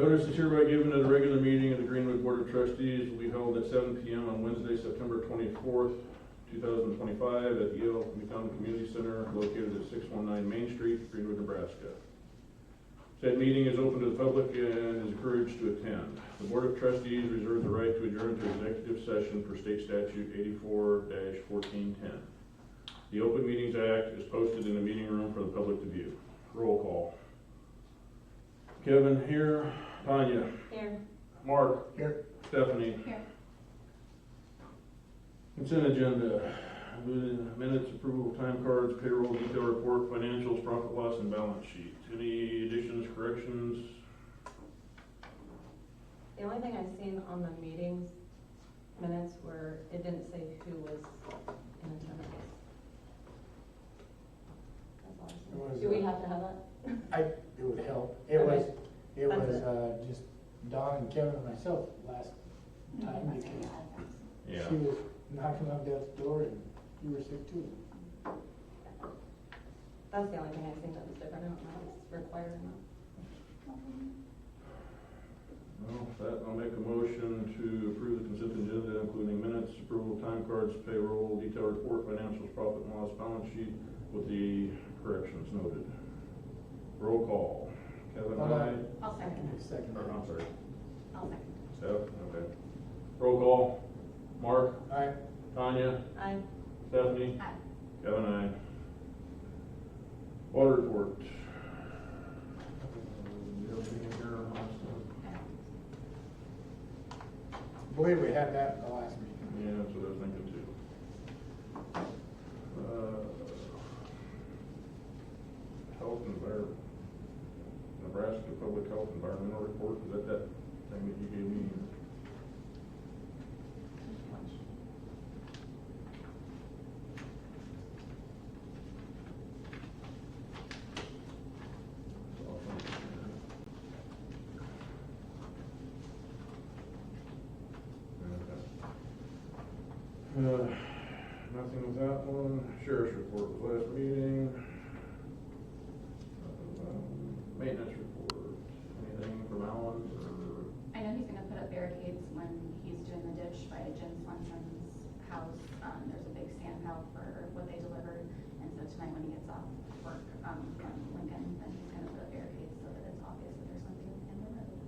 Notice is hereby given that a regular meeting of the Greenwood Board of Trustees will be held at 7 p.m. on Wednesday, September 24th, 2025 at the Yale County Community Center located at 619 Main Street, Greenwood, Nebraska. Said meeting is open to the public and is encouraged to attend. The Board of Trustees reserves the right to adjourn to executive session per State Statute 84-1410. The Open Meetings Act is posted in the meeting room for the public to view. Roll call. Kevin here. Tanya. Here. Mark. Here. Stephanie. Here. Consent agenda. Minutes, approval of time cards, payroll, detail report, financials, profit loss, and balance sheet. Any additions, corrections? The only thing I've seen on the meetings minutes were, it didn't say who was in attendance. That's all I've seen. Do we have to have that? It would help. It Okay. was just Don and Kevin and myself last time because Yeah. she was knocking on death's door and you were sick too. That's the only thing I've seen that was different. I don't know if it's required or not. Well, with that, I'll make a motion to approve the consent agenda, including minutes, approval of time cards, payroll, detail report, financials, profit and loss, balance sheet, with the corrections noted. Roll call. Kevin, aye. I'll second it. Second. Or, I'm sorry. I'll second Steph, okay. Roll call. Mark. Aye. Tanya. it. Aye. Stephanie. Aye. Kevin, aye. Water report. Everything in here on this I believe we had that in the last meeting. Yeah, that's what I was thinking too. Health and environment. Nebraska Public Health Environmental Report, is that thing that you gave me? Nothing with that one. Sheriff's report was last meeting. Maintenance report. Anything from Alan or? I know he's gonna put up barricades when he's doing the ditch by Jim Swenson's house. There's a big sand pile for what they delivered, and so tonight when he gets off work, from Lincoln, then he's gonna put up barricades so that it's obvious that there's something in the road.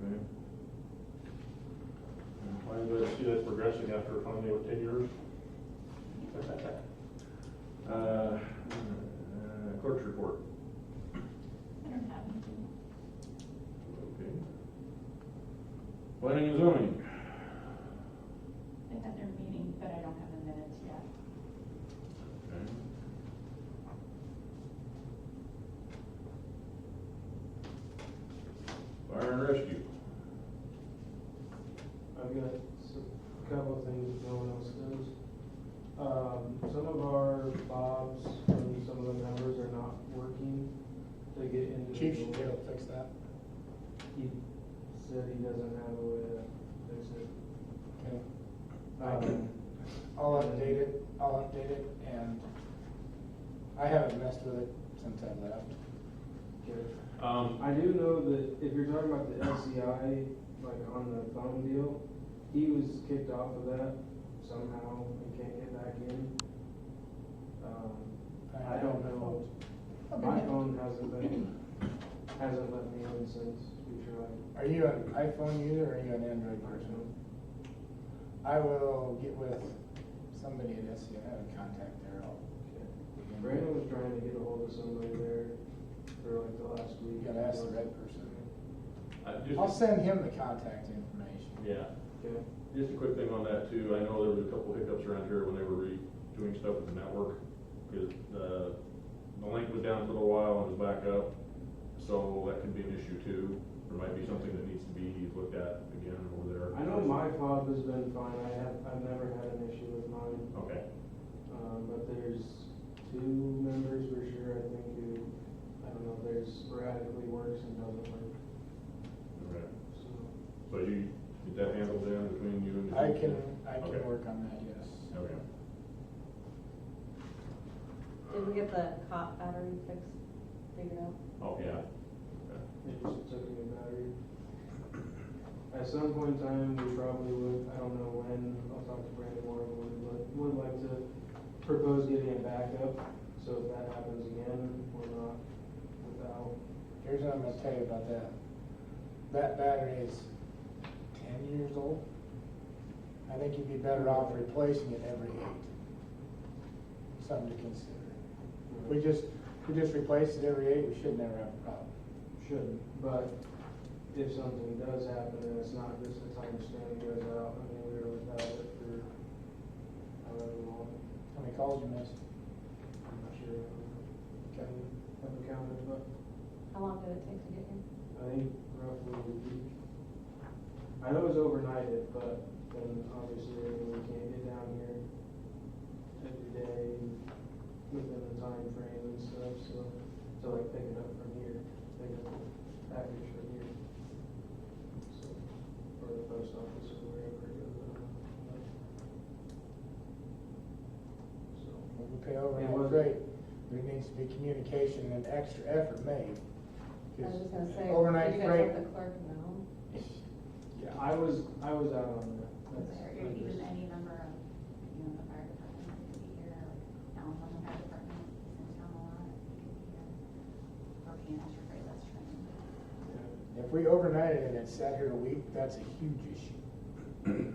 Okay. I'm glad to see that progressing after finally 10 years. Clerk's report. I don't have anything. Okay. Planning and zoning. They had their meeting, but I don't have the minutes yet. Okay. Fire and rescue. I've got a couple of things that no one else does. Some of our fobs from some of the members are not working to get into Chief the should be able to fix that. He said he doesn't have a way to fix it. Okay. Um, I'll update it, and I haven't messed with it since I left. okay. I do know that if you're talking about the SCI, like on the phone deal, he was kicked off of that somehow and can't get back in. I don't know. My phone hasn't let me in since we tried. Are you an iPhone user or are you an Android person? I will get with somebody at SCI, I have a contact there. Brandon was trying to get a hold of somebody there for like the last week. You gotta ask the right person. Just I'll send him the contact information. Yeah. Okay. Just a quick thing on that too. I know there was a couple hiccups around here when they were doing stuff with the network. Because the link was down for a little while and was back up. So that could be an issue too. There might be something that needs to be looked at again over there. I know my fob has been fine. I've never had an issue with mine. Okay. But there's two members for sure, I think, who, I don't know, there's sporadically works and doesn't work. Okay. So, So you get that handled then between you and the I chief? can Okay. work on that, yes. Okay. Did we get the cot battery figured out? Oh, yeah. it just took me a battery. At some point in time, we probably would, I don't know when, I'll talk to Brandon more, but would like to propose getting it back up, so if that happens again, we're not without. Here's what I'm gonna tell you about that. That battery is 10 years old. I think you'd be better off replacing it every 8. Something to consider. If we just replace it every 8, we should never have a problem. Shouldn't, but if something does happen and it's not just a time span goes out, I mean, we were without it for however long, How many calls you missed? I'm not sure. Haven't counted, but How long did it take to get here? I think roughly a week. I know it was overnighted, but then obviously we can't get down here every day within the time frame and stuff, so to like pick it up from here, pick up the package from here. So, or the post office or wherever it goes. So, When we pay It overnight was- freight, there needs to be communication and extra effort made. I was just gonna say, Overnight you guys freight. let the clerk know. Yeah. I was out on that. Is there even any number of, the fire department that could be here, like, now from the fire department is in town a lot, it could be here. Or being extra freight less trained. Yeah. If we overnight it and it's sat here a week, that's a huge issue.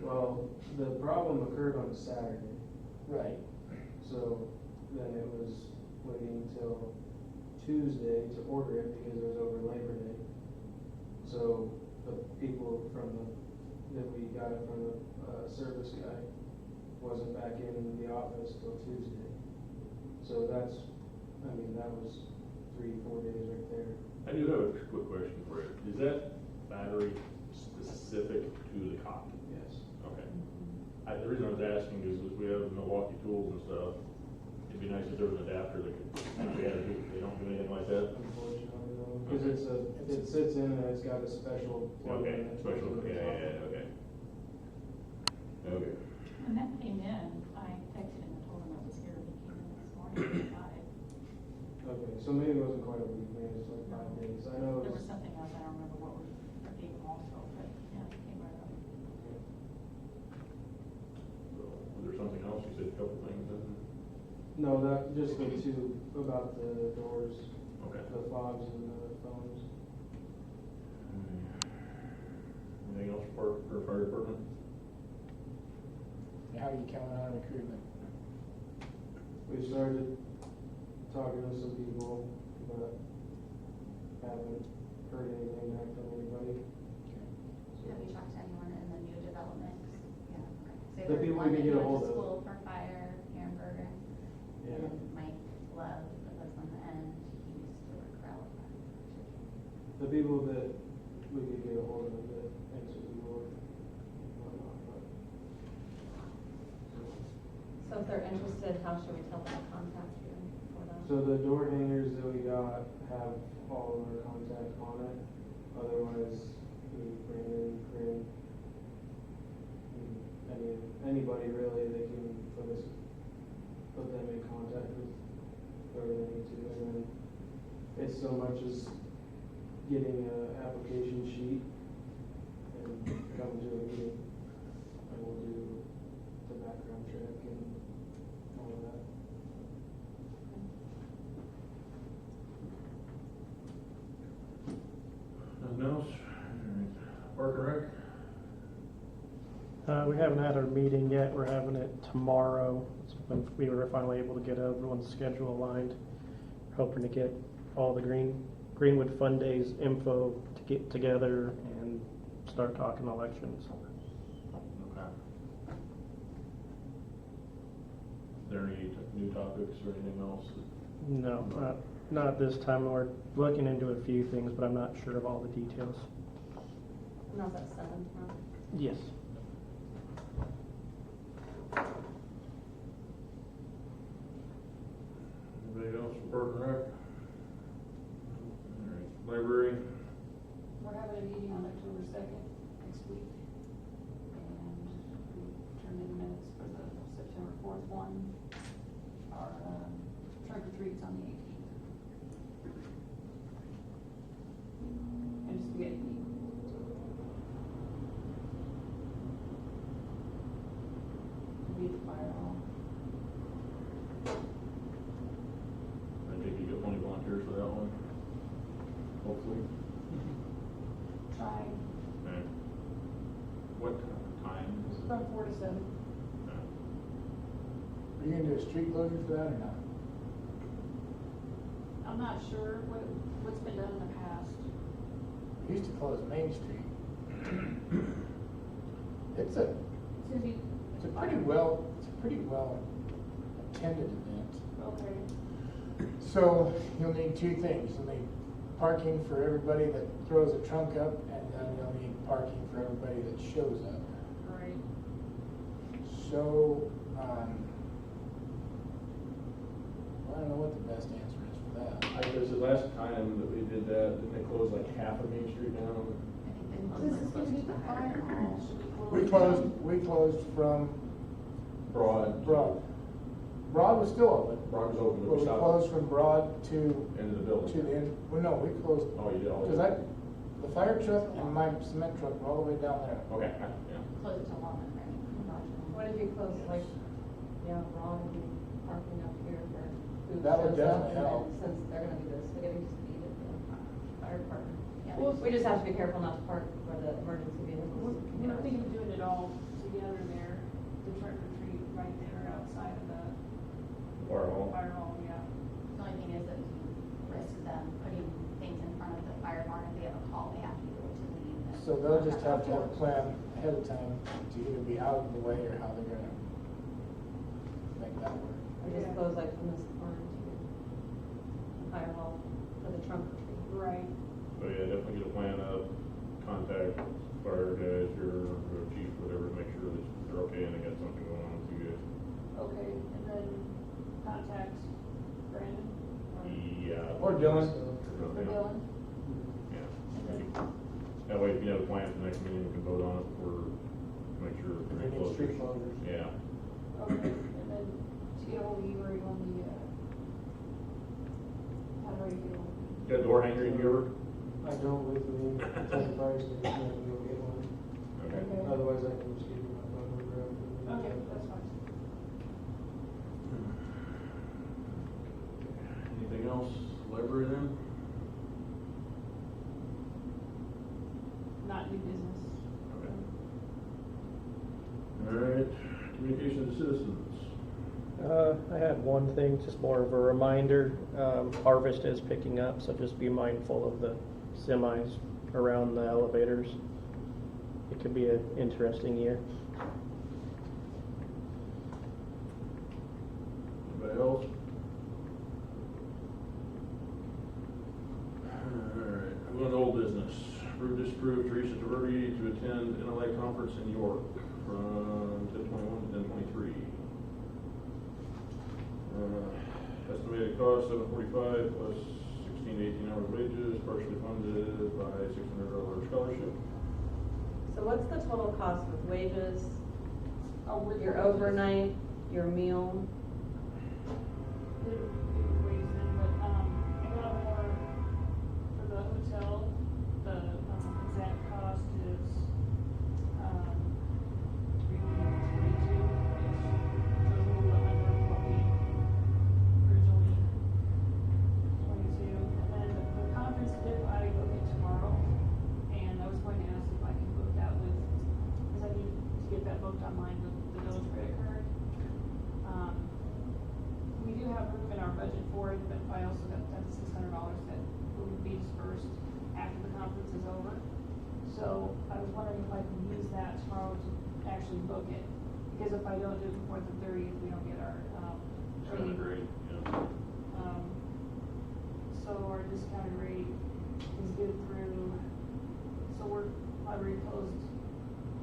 Well, the problem occurred on Saturday. Right. So then it was waiting till Tuesday to order it because it was over Labor Day. So the people that we got it from the service guy wasn't back in the office till Tuesday. So that was 3-4 days right there. I do have a quick question for you. Is that battery specific to the cop? Yes. Okay. The reason I was asking is we have Milwaukee tools and stuff. It'd be nice if there was an adapter that could, if we had they don't do anything like that. Unfortunately, though, because it sits in and it's got a special plug Okay, in it. special, yeah, okay. Okay. When that came in, I texted him and told him it was here, he came in this morning and got it. Okay, so maybe it wasn't quite a week, maybe it's like 5 days. I know There it was was. something else, I don't remember what was, I gave him also, but yeah, it came right up. So, was there something else? You said a couple things. No, that, just the two about the doors, Okay. the fobs and the phones. Anything else for fire department? How are you counting on recruitment? We started talking to some people, but haven't heard anything back from anybody. Have you talked to anyone in the new development? Yeah. Say The there's people one we could that get a went hold to of. School for fire, Aaron Berger. Yeah. And Mike Love, that lives on the end, he used to work for Alpha. The people that we could get a hold of that answer the door, whatnot, but. So if they're interested, how should we tell them to contact you for that? So the door hangers that we got have all of our contact on it. Otherwise, we bring in Green. Anybody really, they can put them in contact with whoever they need to. And then it's so much as getting an application sheet and coming to a meeting. And we'll do the background check and all of that. Nothing else? Park and Rec? We haven't had our meeting yet. We're having it tomorrow. It's when we were finally able to get everyone's schedule aligned. Hoping to get all the Greenwood Fun Days info to get together and start talking elections. Okay. Is there any new topics or anything else? No, not this time. We're looking into a few things, but I'm not sure of all the details. And that's at 7 tomorrow. Yes. Anybody else for Park and Rec? All right. Library? We're having a meeting on October 2nd, next week. And we turned in minutes for the September 4th one. Our trunk or treat's on the 18th. And spaghetti meat. fire hall. I think you get plenty of volunteers for that one. Hopefully. Trying, Okay. What time is it? from 4 to 7. Okay. Are you gonna do a street closure for that or not? I'm not sure what's been done in the past. We used to close Main Street. It's a It's gonna be, it's a pretty well attended event. okay, So you'll need two things. You'll need parking for everybody that throws a trunk up, and then you'll need parking for everybody that shows up. right. So, I don't know what the best answer is for that. Because the last time that we did that, didn't they close like half of Main Street down? This is gonna be the fire hall. Should We closed from Broad. Broad. Broad was still open. Broad was open, But but we we stopped closed from Broad to into the building. the end. Well, no, we closed, Oh, you did all because that? the fire truck and my cement truck were all the way down there. Okay, yeah. Close to Walnut, right? What if you close, like, yeah, Ron would be parking up here for who That would shows up, definitely and then help. since they're gonna do the spaghetti speed at the fire department. Yeah. Well, We just have to be careful not to park where the emergency vehicles. We're thinking of doing it all together there, the trunk or treat right there outside of the Fire hall. fire hall, yeah. The only thing is that you risk them putting things in front of the fire barn. If they have a call, they have to be able to leave. and- So they'll just have to have a plan ahead of time to either be out of the way or how they're gonna make that work. Or just close like from this corner to the fire hall for the trunk or treat. Right. So yeah, definitely get a plan up, contact fire guys or chief, whatever, to make sure that they're okay and they got something going on with you guys. Okay, and then contact Brandon Yeah. Or Dylan. or Dylan. Yeah. And then, That way, if you have a plan for the next meeting, we can vote on it or make sure. If they need street closures. Yeah. okay, and then to get ahold of you, are you on the, how do I get ahold of you? Got a door hanger in here? I don't with me, it's at the fire station, I can go get one. Okay. Okay. Otherwise, I can just give you my phone number. Okay, that's fine. Anything else, library then? Not new business. Okay. All right, communication to citizens. I had one thing, just more of a reminder. Harvest is picking up, so just be mindful of the semis around the elevators. It could be an interesting year. Anybody else? Alright, I'm going to old business. Approve, disapprove Teresa Taverdi to attend NLA conference in York from 10/21 to 10/23. Estimated cost $745 plus 16 to 18 hours wages, partially funded by $600 scholarship. So what's the total cost with wages, Oh, with your wages. overnight, your meal? It weighs in, but, I got more for the hotel, the, exact cost is, 342, so a little under what we originally 22. And then the conference tip, I book it tomorrow, and I was going to ask if I can book that with, because I need to get that booked online with the village credit card. We do have room in our budget for it, but I also got that $600 that will be dispersed after the conference is over. So I was wondering if I can use that tomorrow to actually book it, because if I don't do it before the 30th, we don't get our, Kind of great, yeah. So our discounted rate is good through, so we're library closed,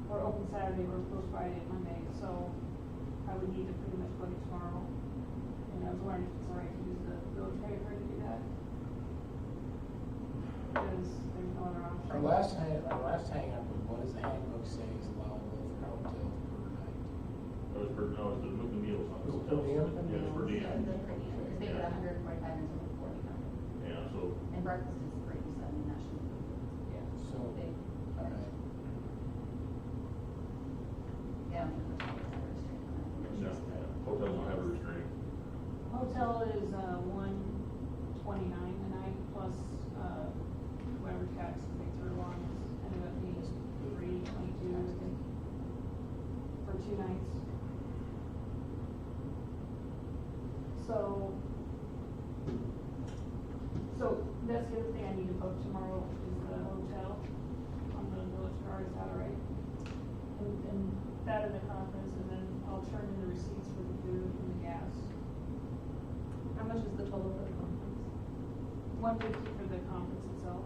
we're open Saturday, we're closed Friday and Monday, so I would need to pretty much book it tomorrow. And I was wondering if it's all right to use the village credit card to do that? Because there's no other option. Our last hang up was, what does the handbook say is allowable for hotels per night? That was for, no, it's the moving meals on the Was it per hotels. diem? Yeah, it's per diem. The per diem, because they get 145 until 40. Yeah, so, And breakfast is free, so I mean, that should be. Yeah. So, They, all right. they don't need the hotel restricted on it. No. It's just Hotel is, $129 a night plus, whatever taxes they threw on us, ended up being $322, I think, for 2 nights. So that's the other thing I need to vote tomorrow is the hotel on the village card, is that all right? And that and the conference, and then I'll turn in the receipts for the food and the gas. How much is the total for the conference? $150 for the conference itself.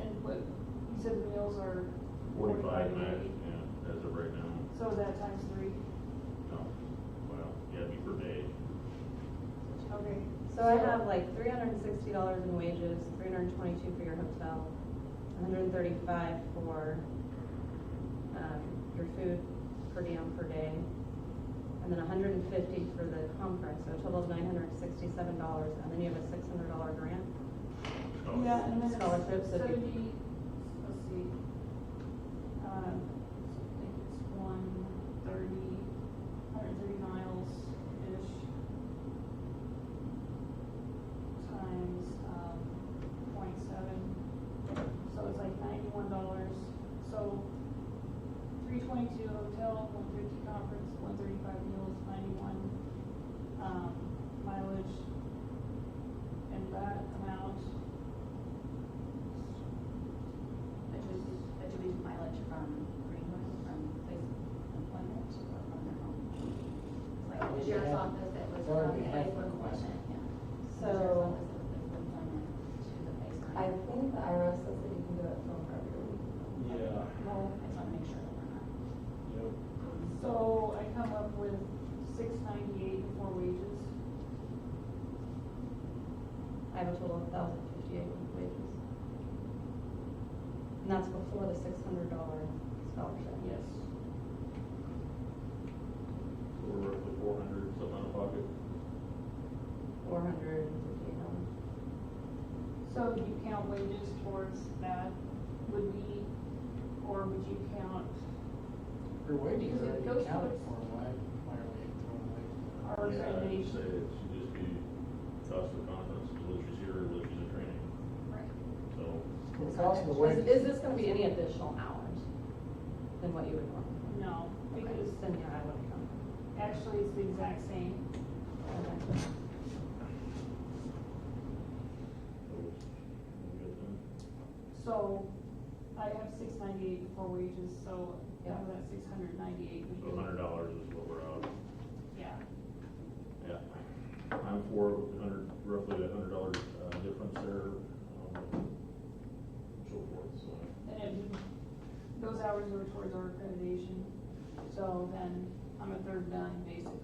And what, you said the meals are 45 a max, day. yeah, as of right now. So is that times 3? No, well, yeah, it'd be per day. Okay. So I have like $360 in wages, $322 for your hotel, $135 for, your food per diem per day, and then $150 for the conference, so a total of $967, and then you have a $600 grant. Yeah, and then it's Scholarships, if you- 70, let's see. I think it's 130 miles-ish times, 0.7. So it's like $91. So 322 hotel, 150 conference, 135 meals, 91 mileage, and that amount. But do we do mileage from Greenwood, from place of employment, or from their home? Like the sheriff's office, it was That would from be the half place of the cost. employment, yeah. So, The sheriff's office, it was place of employment to the place. I think the IRS says that you can do it from wherever you're leaving. Yeah. Well, I just wanna make sure that we're not. Yep. So I come up with $698 before wages. I have a total of $1,058 with wages. And that's before the $600 scholarship. Yes. So we're roughly 400, something out of pocket. $458. So do you count wages towards that? Would we, or would you count Your wages Because are it already goes accounted towards- for, why are we throwing wages? our Yeah, I'd accreditation? say it should just be cost of conference, whether she's here or whether she's in training, Right. so. The cost of the Is wages. this gonna be any additional hours than what you would normally? No, because Then, yeah, I wouldn't count. actually it's the exact same. Okay. So I have $698 before wages, so out of that $698 would So be. $100 is what we're out. Yeah. Yeah. I'm for roughly $100 difference there, so forth, so. And those hours go towards our accreditation, so then I'm a third done, basically.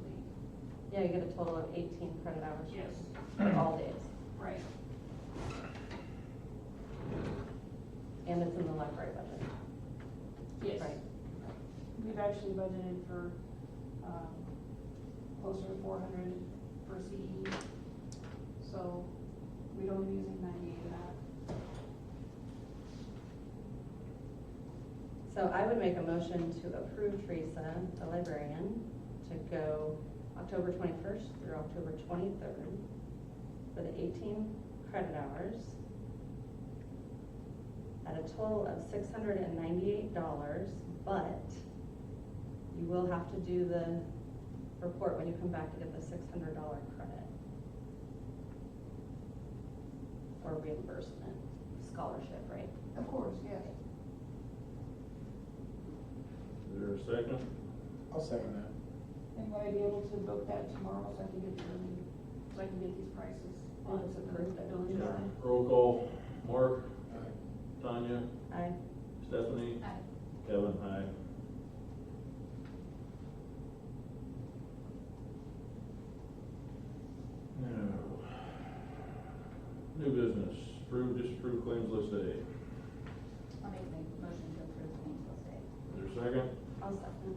Yeah, you get a total of 18 credit hours. Yes. For all days. Right. And it's in the library budget. Yes. Right. We've actually budgeted for, closer to 400 for CE, so we'd only be using 98 of that. So I would make a motion to approve Teresa, the librarian, to go October 21st through October 23rd for the 18 credit hours at a total of $698, but you will have to do the report when you come back to get the $600 credit or reimbursement, scholarship, right? Of course, yes. Is there a second? I'll second that. And would I be able to book that tomorrow so I can get these prices? Oh, it's approved, I believe. Yeah. Roll call, Mark, Aye. Tanya, Aye. Stephanie, Aye. Kevin, aye. Now, new business, approve, disapprove claims list A. I'll make the motion to approve claims list A. Is there a second? I'll second.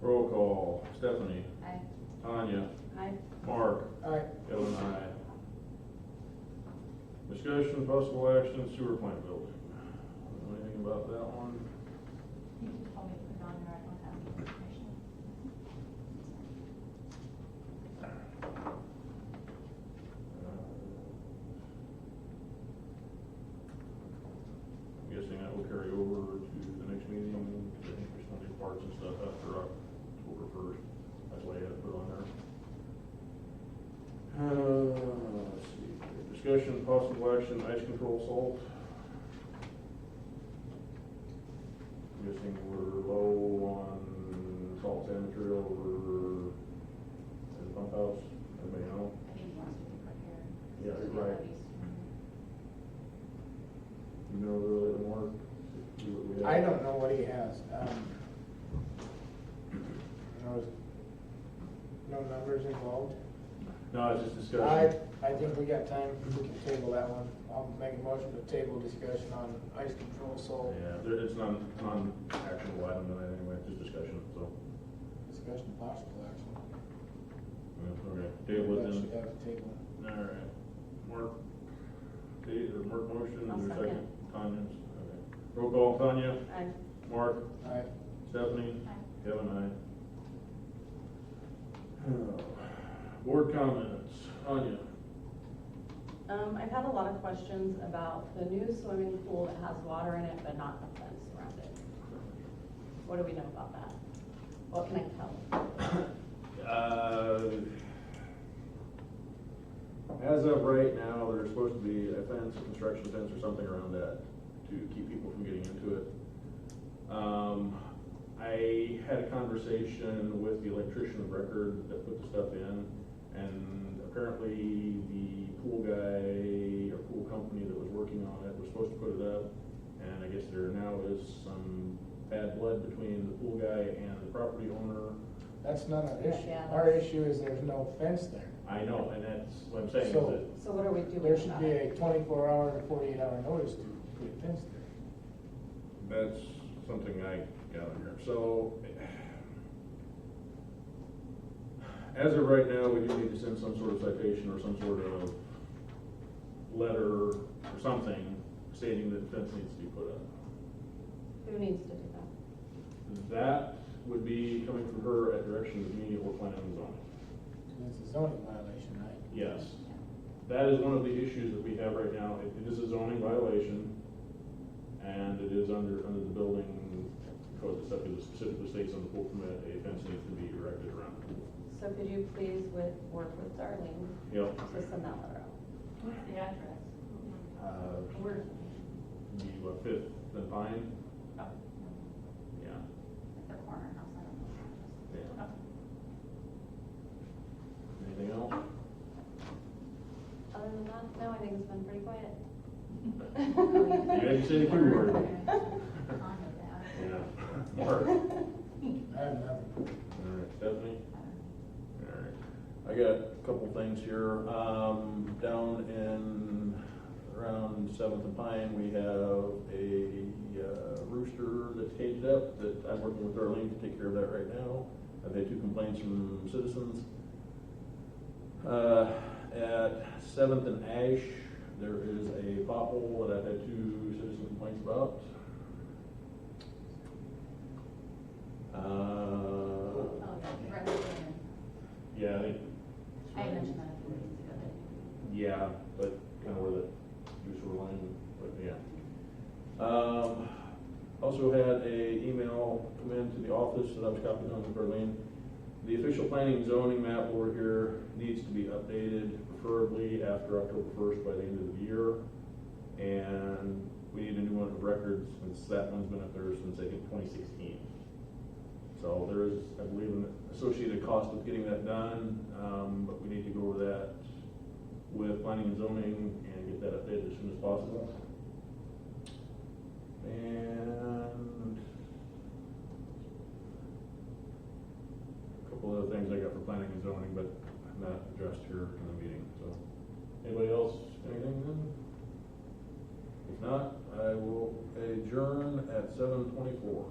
Roll call, Stephanie, Aye. Tanya, Aye. Mark, Aye. Kevin, aye. Discussion, possible action, sewer plant building. Know anything about that one? You can tell me put it on there, I don't have the information. parts and stuff after October 1st. That's why I had to put on there. Let's see, discussion, possible action, ice control salt. I'm guessing we're low on salt sand material over at the pump house, everybody know? I think he wants to be prepared. Yeah, To you're do right. levies. You know, really more, see what we have. I don't know what he has. No numbers involved. No, it's just discussion. I think we got time, we can table that one. I'll make a motion to table discussion on ice control salt. Yeah, it's non-actionable item tonight anyway, just discussion, so. Discussion possible action. Yeah, okay, table it That then. should have a table. All right. Mark, Mark motion, I'll is there a second. second? Tanya's, okay. Roll call, Tanya, Aye. Mark, Aye. Stephanie, Aye. Kevin, aye. Board comments, Tanya. I've had a lot of questions about the new swimming pool that has water in it but not a fence around it. What do we know about that? What can I tell? As of right now, there's supposed to be a fence, a construction fence or something around that to keep people from getting into it. I had a conversation with the electrician of record that put the stuff in, and apparently the pool guy or pool company that was working on it was supposed to put it up, and I guess there now is some bad blood between the pool guy and the property owner. That's not our issue. Yeah, Our that's- issue is there's no fence there. I know, and that's what I'm saying, is So- that So what are we doing There should about be it? a 24-hour and 48-hour notice to put a fence there. that's something I got on here. So, as of right now, we do need to send some sort of citation or some sort of letter or something stating that the fence needs to be put up. Who needs to do that? That would be coming from her at direction of me or planning and zoning. It's a zoning violation, right? Yes. That is one of the issues that we have right now. It is a zoning violation, and it is under the building code and stuff, because it specifically states on the pool permit, a fence needs to be erected around the pool. So could you please work with Darlene Yep. to send that letter out? What's the address? Where? The Fifth and Pine? Oh, Yeah. at the corner house, I don't know. Yeah. Oh. Anything else? Other than that, no, I think it's been pretty quiet. You had to say the key word. On with that. Yeah. Mark? I have nothing. All right, Stephanie? All right. I got a couple things here. Down in around 7th and Pine, we have a rooster that's caged up that I'm working with Darlene to take care of that right now. I've had 2 complaints from citizens. At 7th and Ash, there is a pothole that I've had 2 citizen complaints about. Oh, yeah, right there. Yeah, I think. I had mentioned that a few weeks ago, that Yeah, but kind of where the use were line, but yeah. Also had a email come into the office that I was copying on to Berlin. The official planning and zoning map over here needs to be updated, preferably after October 1st by the end of the year. And we need a new one of records, since that one's been up there since I think 2016. So there is, I believe, an associated cost with getting that done, but we need to go over that with planning and zoning and get that updated as soon as possible. And a couple other things I got for planning and zoning, but not addressed here in the meeting, so. Anybody else, anything then? If not, I will adjourn at 7:24.